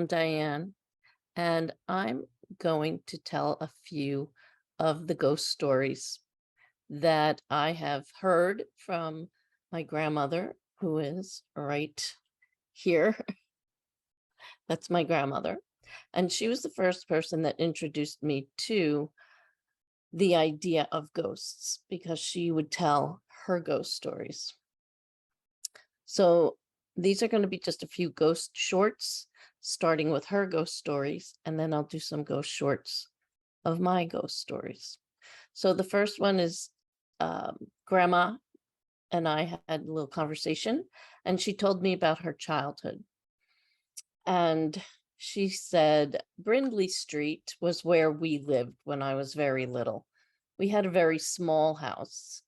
I'm Diane, and I'm going to tell a few of the ghost stories that I have heard from my grandmother, who is right here. That's my grandmother. And she was the first person that introduced me to the idea of ghosts because she would tell her ghost stories. So these are going to be just a few ghost shorts, starting with her ghost stories, and then I'll do some ghost shorts of my ghost stories. So the first one is Grandma and I had a little conversation, and she told me about her childhood. And she said Brindley Street was where we lived when I was very little. We had a very small house,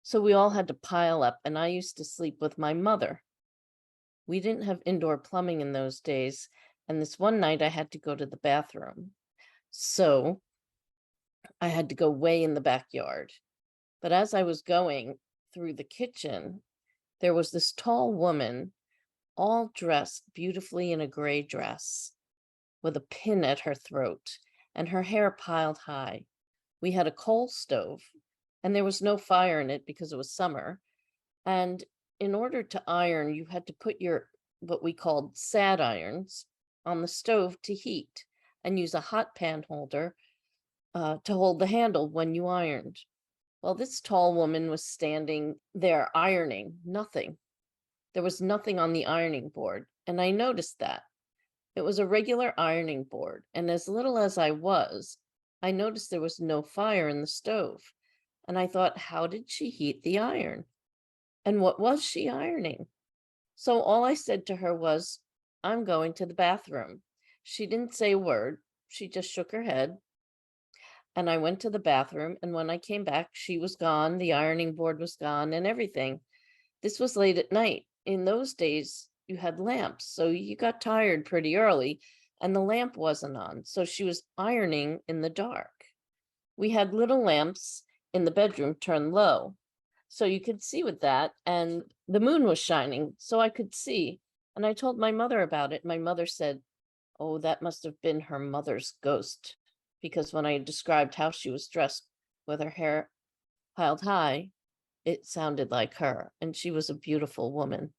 so we all had to pile up, and I used to sleep with my mother. We didn't have indoor plumbing in those days, and this one night I had to go to the bathroom. So I had to go way in the backyard. But as I was going through the kitchen, there was this tall woman, all dressed beautifully in a gray dress, with a pin at her throat, and her hair piled high. We had a coal stove, and there was no fire in it because it was summer. And in order to iron, you had to put your what we called sad irons on the stove to heat and use a hot pan holder to hold the handle when you ironed. Well, this tall woman was standing there ironing nothing. There was nothing on the ironing board, and I noticed that. It was a regular ironing board, and as little as I was, I noticed there was no fire in the stove. And I thought, how did she heat the iron? And what was she ironing? So all I said to her was, I'm going to the bathroom. She didn't say a word. She just shook her head. And I went to the bathroom. And when I came back, she was gone. The ironing board was gone and everything. This was late at night. In those days, you had lamps. So you got tired pretty early and the lamp wasn't on. So she was ironing in the dark. We had little lamps in the bedroom turned low, so you could see with that, and the moon was shining, so I could see. And I told my mother about it. My mother said, oh, that must have been her mother's ghost, because when I described how she was dressed with her hair piled high, it sounded like her, and she was a beautiful woman.